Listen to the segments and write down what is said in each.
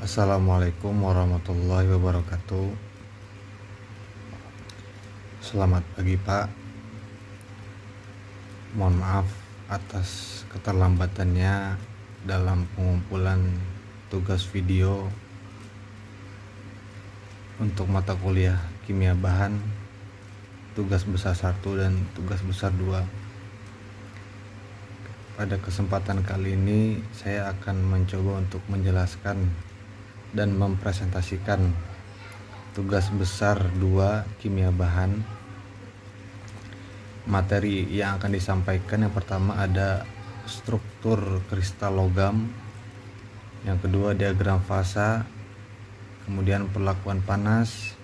Assalamualaikum warahmatullahi wabarakatuh. Selamat pagi Pak. Mohon maaf atas keterlambatannya dalam pengumpulan tugas video untuk mata kuliah kimia bahan tugas besar 1 dan tugas besar 2. Pada kesempatan kali ini saya akan mencoba untuk menjelaskan dan mempresentasikan tugas besar 2 kimia bahan. Materi yang akan disampaikan yang pertama ada struktur kristal logam, yang kedua diagram fasa, kemudian perlakuan panas,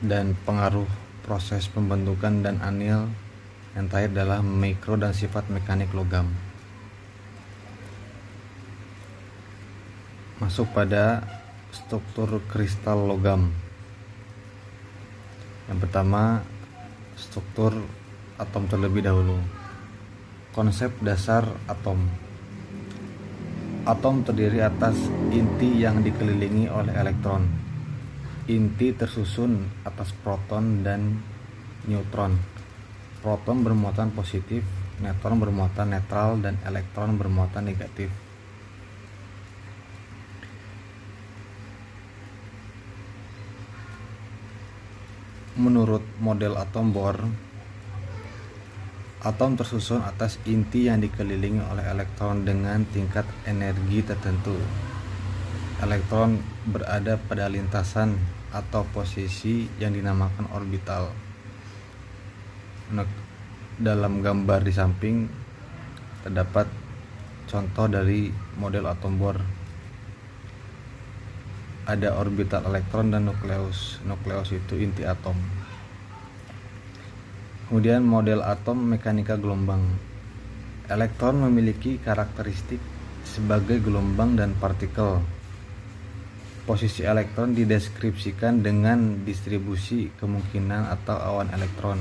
dan pengaruh proses pembentukan dan anil, yang terakhir adalah mikro dan sifat mekanik logam. Masuk pada struktur kristal logam. Yang pertama, struktur atom terlebih dahulu. Konsep dasar atom. Atom terdiri atas inti yang dikelilingi oleh elektron. Inti tersusun atas proton dan neutron. Proton bermuatan positif, neutron bermuatan netral, dan elektron bermuatan negatif. Menurut model atom Bohr, atom tersusun atas inti yang dikelilingi oleh elektron dengan tingkat energi tertentu. Elektron berada pada lintasan atau posisi yang dinamakan orbital. Dalam gambar di samping terdapat contoh dari model atom Bohr. Ada orbital elektron dan nukleus. Nukleus itu inti atom. Kemudian model atom mekanika gelombang. Elektron memiliki karakteristik sebagai gelombang dan partikel. Posisi elektron dideskripsikan dengan distribusi kemungkinan atau awan elektron.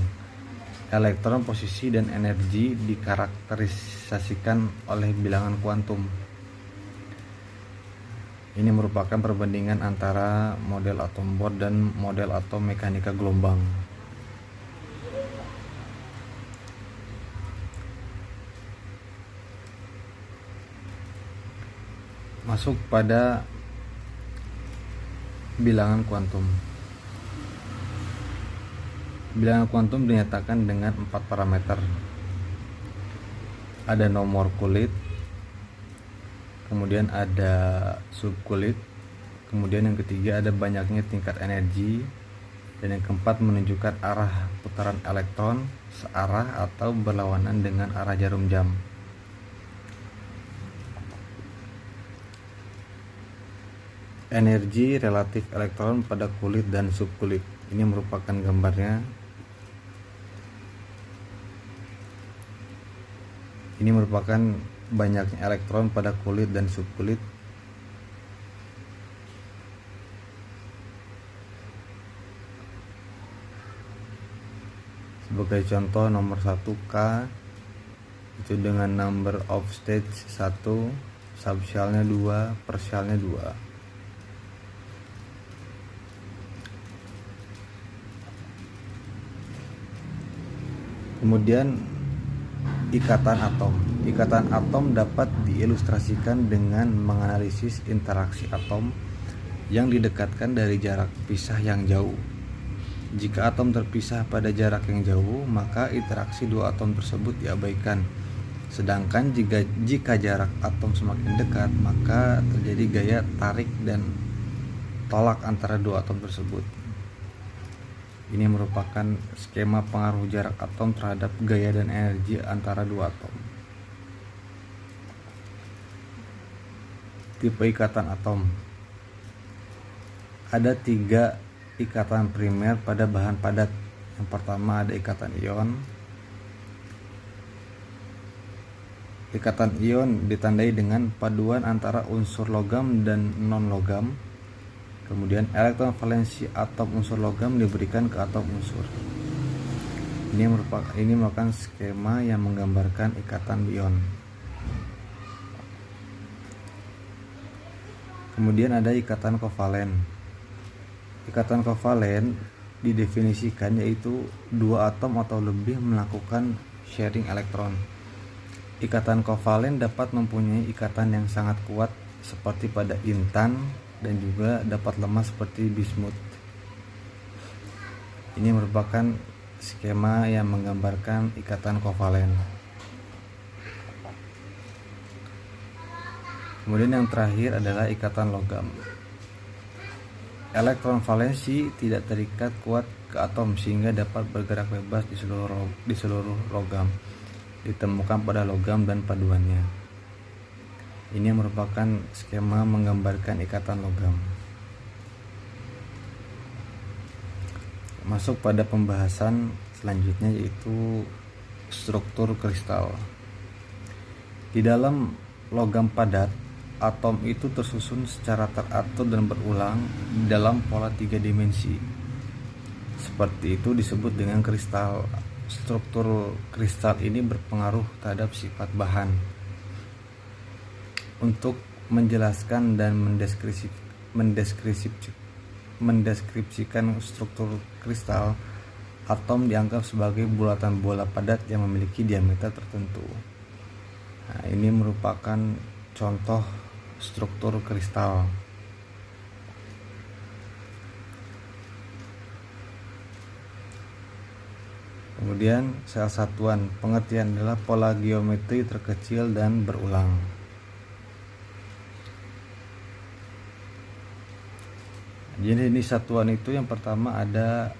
Elektron, posisi, dan energi dikarakterisasikan oleh bilangan kuantum. Ini merupakan perbandingan antara model atom Bohr dan model atom mekanika gelombang. Masuk pada bilangan kuantum. Bilangan kuantum dinyatakan dengan 4 parameter. Ada nomor kulit, kemudian ada subkulit, kemudian yang ketiga ada banyaknya tingkat energi, dan yang keempat menunjukkan arah putaran elektron searah atau berlawanan dengan arah jarum jam. Energi relatif elektron pada kulit dan subkulit. Ini merupakan gambarnya. Ini merupakan banyaknya elektron pada kulit dan subkulit. Sebagai contoh, nomor 1K itu dengan number of stage 1, subshellnya 2, pershellnya 2. Kemudian ikatan atom. Ikatan atom dapat diilustrasikan dengan menganalisis interaksi atom yang didekatkan dari jarak pisah yang jauh. Jika atom terpisah pada jarak yang jauh, maka interaksi dua atom tersebut diabaikan. Sedangkan jika jarak atom semakin dekat, maka terjadi gaya tarik dan tolak antara dua atom tersebut. Ini merupakan skema pengaruh jarak atom terhadap gaya dan energi antara dua atom. Tipe ikatan atom. Ada 3 ikatan primer pada bahan padat. Yang pertama ada ikatan ion. Ikatan ion ditandai dengan paduan antara unsur logam dan non-logam. Kemudian elektron valensi atom unsur logam diberikan ke atom unsur. Ini merupakan skema yang menggambarkan ikatan ion. Kemudian ada ikatan kovalen. Ikatan kovalen didefinisikan yaitu dua atom atau lebih melakukan sharing elektron. Ikatan kovalen dapat mempunyai ikatan yang sangat kuat seperti pada intan dan juga dapat lemah seperti bismut. Ini merupakan skema yang menggambarkan ikatan kovalen. Kemudian yang terakhir adalah ikatan logam. Elektron valensi tidak terikat kuat ke atom sehingga dapat bergerak bebas di seluruh logam. Ditemukan pada logam dan paduannya. Ini merupakan skema menggambarkan ikatan logam. Masuk pada pembahasan selanjutnya yaitu struktur kristal. Di dalam logam padat, atom itu tersusun secara teratur dan berulang dalam pola 3 dimensi. Seperti itu disebut dengan kristal. Struktur kristal ini berpengaruh terhadap sifat bahan. Untuk menjelaskan dan mendeskripsikan struktur kristal, atom dianggap sebagai bulatan bola padat yang memiliki diameter tertentu. Nah, ini merupakan contoh struktur kristal. Kemudian sel satuan, pengertian adalah pola geometri terkecil dan berulang. Jadi ini satuan itu yang pertama ada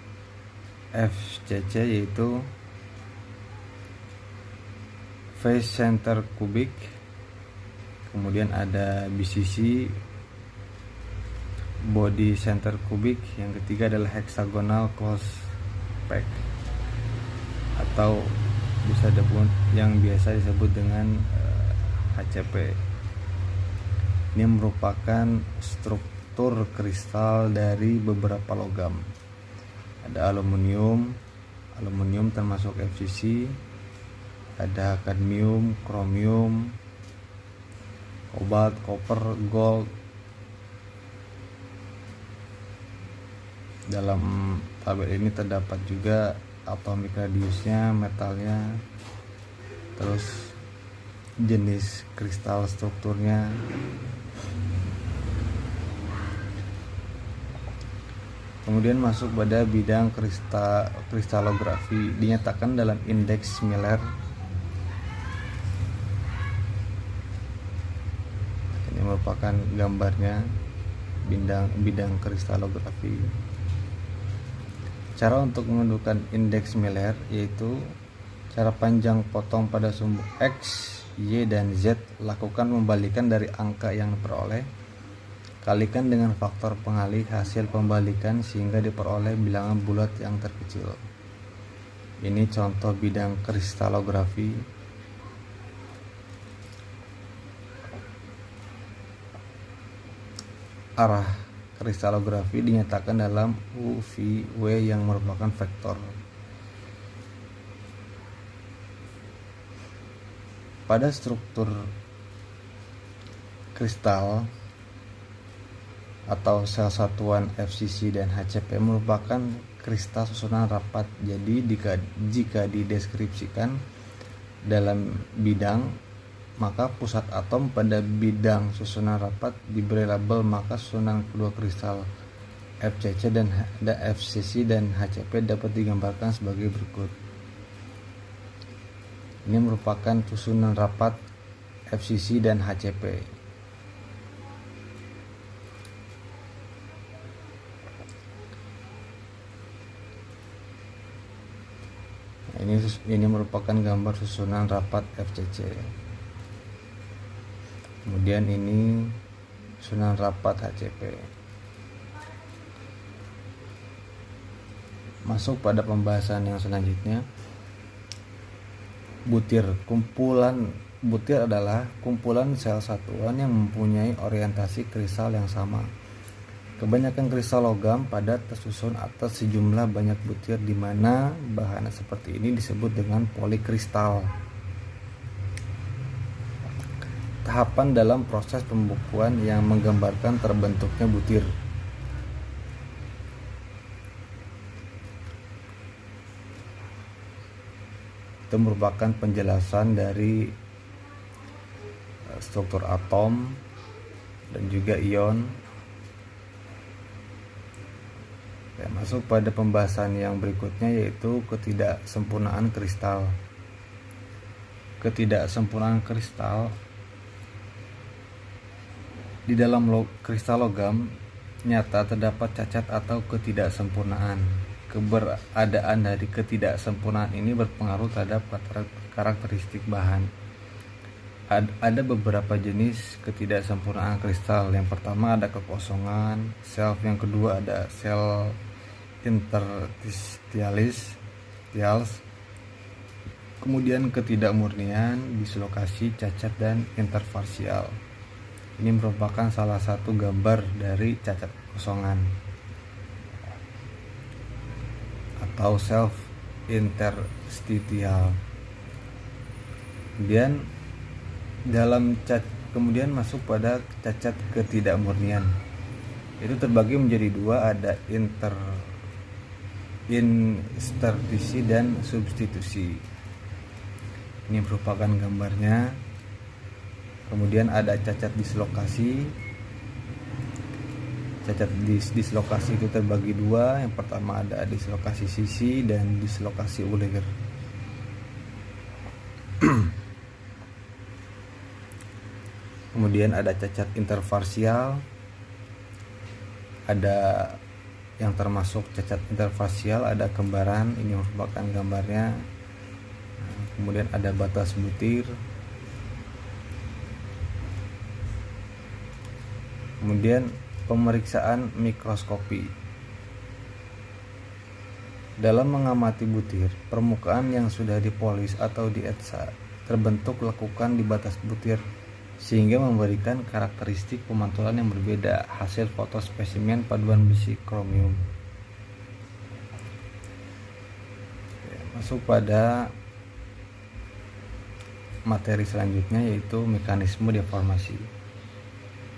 FCC yaitu face center kubik. Kemudian ada BCC body center kubik. Yang ketiga adalah hexagonal close pack atau bisa disebut yang biasa disebut dengan HCP. Ini merupakan struktur kristal dari beberapa logam. Ada aluminium termasuk FCC, ada kadmium, kromium, kobalt, koper, gold. Dalam tabel ini terdapat juga atomic radiusnya, metalnya, terus jenis kristal strukturnya. Kemudian masuk pada bidang kristalografi, dinyatakan dalam indeks Miller. Ini merupakan gambarnya bidang kristalografi. Cara untuk menentukan indeks Miller yaitu cara panjang potong pada sumbu X, Y, dan Z lakukan membalikan dari angka yang diperoleh, kalikan dengan faktor pengalih hasil pembalikan sehingga diperoleh bilangan bulat yang terkecil. Ini contoh bidang kristalografi. Arah kristalografi dinyatakan dalam U, V, W yang merupakan vektor. Pada struktur kristal atau sel satuan FCC dan HCP merupakan kristal susunan rapat. Jadi jika dideskripsikan dalam bidang, maka pusat atom pada bidang susunan rapat diberi label, maka susunan kedua kristal FCC dan HCP dapat digambarkan sebagai berikut. Ini merupakan susunan rapat FCC dan HCP. Ini merupakan gambar susunan rapat FCC. Kemudian ini susunan rapat HCP. Masuk pada pembahasan yang selanjutnya. Butir. Butir adalah kumpulan sel satuan yang mempunyai orientasi kristal yang sama. Kebanyakan kristal logam padat tersusun atas sejumlah banyak butir, di mana bahan seperti ini disebut dengan polikristal. tahapan dalam proses pembukuan yang menggambarkan terbentuknya butir. Itu merupakan penjelasan dari struktur atom dan juga ion. Masuk pada pembahasan yang berikutnya, yaitu ketidaksempurnaan kristal. Ketidaksempurnaan kristal di dalam kristal logam nyata terdapat cacat atau ketidaksempurnaan. Keberadaan dari ketidaksempurnaan ini berpengaruh terhadap karakteristik bahan. Ada beberapa jenis ketidaksempurnaan kristal. Yang pertama ada kekosongan self, yang kedua ada sel interstitialis, kemudian ketidakmurnian, dislokasi, cacat, dan interparsial. Ini merupakan salah satu gambar dari cacat kekosongan atau self interstitial. Kemudian masuk pada cacat ketidakmurnian. Itu terbagi menjadi dua, ada interstisi dan substitusi. Ini merupakan gambarnya. Kemudian ada cacat dislokasi. Cacat dislokasi itu terbagi dua. Yang pertama ada dislokasi sisi dan dislokasi Uleger. Kemudian ada cacat interparsial. Ada yang termasuk cacat interparsial, ada kembaran, ini merupakan gambarnya. Kemudian ada batas butir. Kemudian pemeriksaan mikroskopi. Dalam mengamati butir, permukaan yang sudah dipolis atau dietsa terbentuk lekukan di batas butir, sehingga memberikan karakteristik pemantulan yang berbeda hasil foto spesimen paduan besi kromium. Masuk pada materi selanjutnya, yaitu mekanisme deformasi.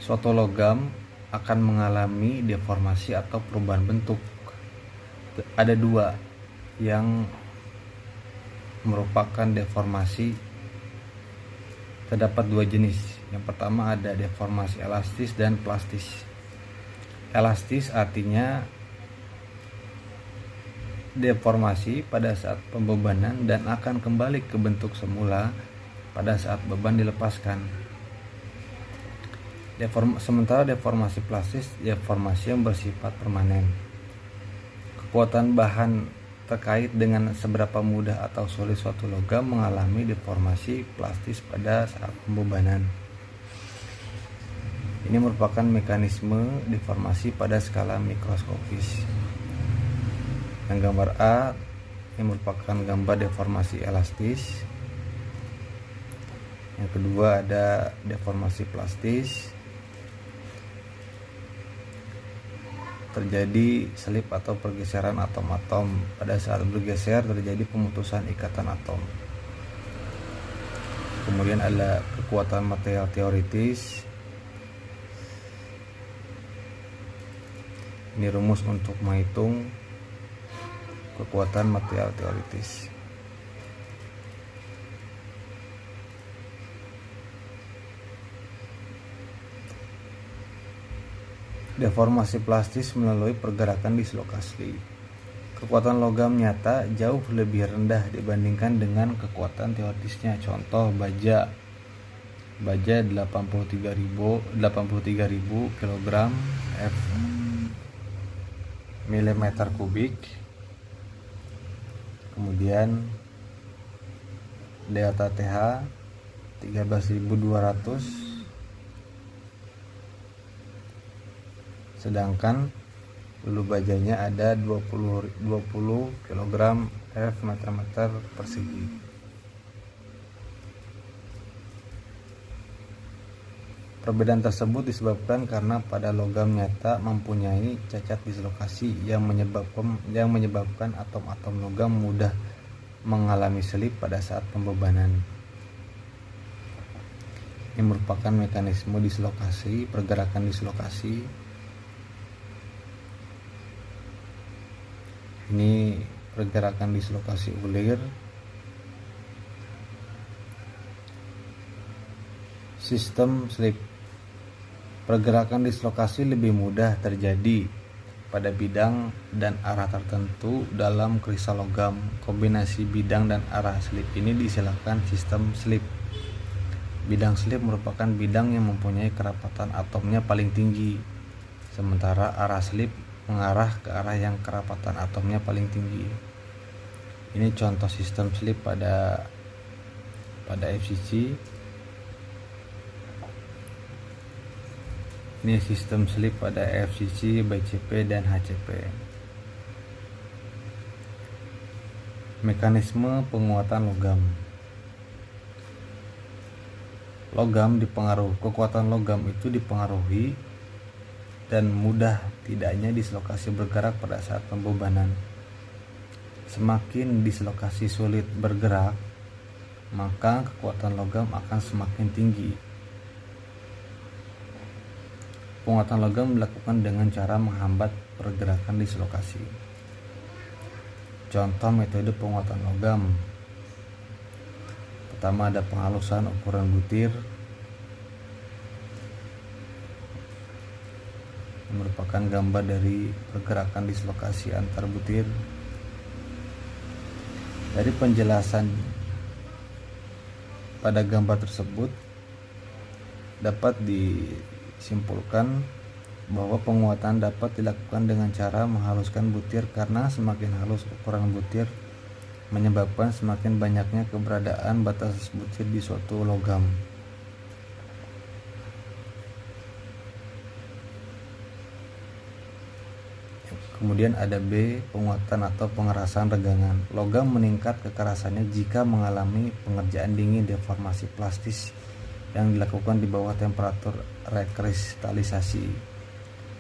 Suatu logam akan mengalami deformasi atau perubahan bentuk. Ada dua yang merupakan deformasi. Terdapat dua jenis. Yang pertama ada deformasi elastis dan plastis. Elastis artinya deformasi pada saat pembebanan dan akan kembali ke bentuk semula pada saat beban dilepaskan. Sementara deformasi plastis deformasi yang bersifat permanen. Kekuatan bahan terkait dengan seberapa mudah atau sulit suatu logam mengalami deformasi plastis pada saat pembebanan. Ini merupakan mekanisme deformasi pada skala mikroskopis. Yang gambar A ini merupakan gambar deformasi elastis. Yang kedua ada deformasi plastis. Terjadi selip atau pergeseran atom-atom. Pada saat bergeser terjadi pemutusan ikatan atom. Kemudian ada kekuatan material teoritis. Ini rumus untuk menghitung kekuatan material teoritis. Deformasi plastis melalui pergerakan dislokasi. Kekuatan logam nyata jauh lebih rendah dibandingkan dengan kekuatan teoritisnya. Contoh baja 83.000 kg F milimeter kubik. Kemudian delta TH 13.200, sedangkan dulu bajanya ada 20 kg F meter persegi. Perbedaan tersebut disebabkan karena pada logam nyata mempunyai cacat dislokasi yang menyebabkan atom-atom logam mudah mengalami selip pada saat pembebanan. Ini merupakan mekanisme dislokasi, pergerakan dislokasi. Ini pergerakan dislokasi ulir. Sistem slip. Pergerakan dislokasi lebih mudah terjadi pada bidang dan arah tertentu dalam kristal logam. Kombinasi bidang dan arah slip ini diistilahkan sistem slip. Bidang slip merupakan bidang yang mempunyai kerapatan atomnya paling tinggi, sementara arah slip mengarah ke arah yang kerapatan atomnya paling tinggi. Ini contoh sistem slip pada FCC. Ini sistem slip pada FCC, BCP, dan HCP. Mekanisme penguatan logam. Kekuatan logam itu dipengaruhi dan mudah tidaknya dislokasi bergerak pada saat pembebanan. Semakin dislokasi sulit bergerak, maka kekuatan logam akan semakin tinggi. Penguatan logam dilakukan dengan cara menghambat pergerakan dislokasi. Contoh metode penguatan logam. Pertama ada penghalusan ukuran butir. Ini merupakan gambar dari pergerakan dislokasi antar butir. Dari penjelasan pada gambar tersebut dapat disimpulkan bahwa penguatan dapat dilakukan dengan cara menghaluskan butir, karena semakin halus ukuran butir menyebabkan semakin banyaknya keberadaan batas butir di suatu logam. Kemudian ada B, penguatan atau pengerasan regangan. Logam meningkat kekerasannya jika mengalami pengerjaan dingin deformasi plastis yang dilakukan di bawah temperatur rekristalisasi.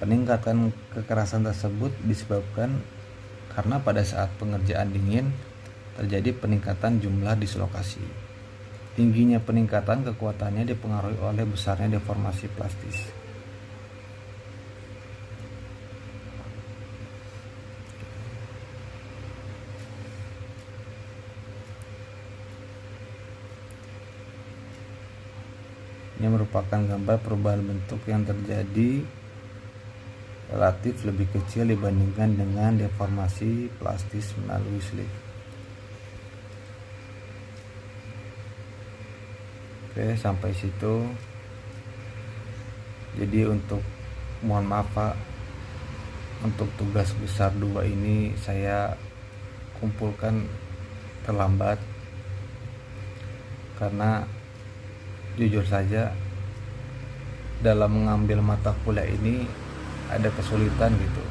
Peningkatan kekerasan tersebut disebabkan karena pada saat pengerjaan dingin terjadi peningkatan jumlah dislokasi. Tingginya peningkatan kekuatannya dipengaruhi oleh besarnya deformasi plastis. Ini merupakan gambar perubahan bentuk yang terjadi relatif lebih kecil dibandingkan dengan deformasi plastis melalui slip. Oke, sampai situ. Jadi mohon maaf Pak, untuk tugas besar 2 ini saya kumpulkan terlambat karena jujur saja dalam mengambil mata kuliah ini ada kesulitan gitu.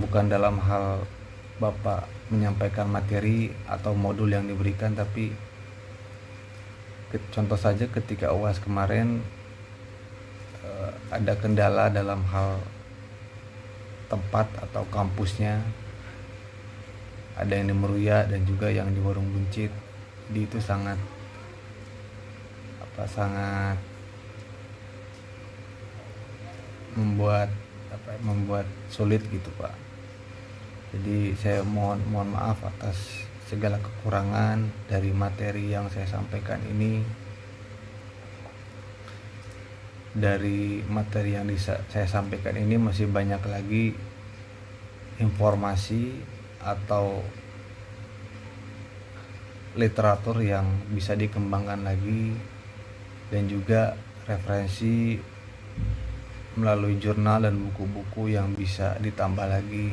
Bukan dalam hal Bapak menyampaikan materi atau modul yang diberikan, tapi contoh saja ketika UAS kemarin ada kendala dalam hal tempat atau kampusnya, ada yang di Meruya dan juga yang di Warung Buncit. Jadi itu sangat membuat sulit gitu Pak. Jadi saya mohon maaf atas segala kekurangan dari materi yang saya sampaikan ini. Dari materi yang saya sampaikan ini masih banyak lagi informasi atau literatur yang bisa dikembangkan lagi, dan juga referensi melalui jurnal dan buku-buku yang bisa ditambah lagi.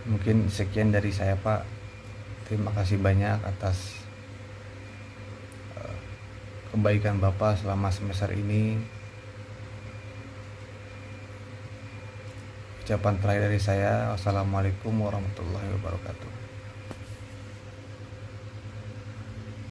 Mungkin sekian dari saya Pak. Terima kasih banyak atas kebaikan Bapak selama semester ini. Ucapan terakhir dari saya, wassalamualaikum warahmatullahi wabarakatuh.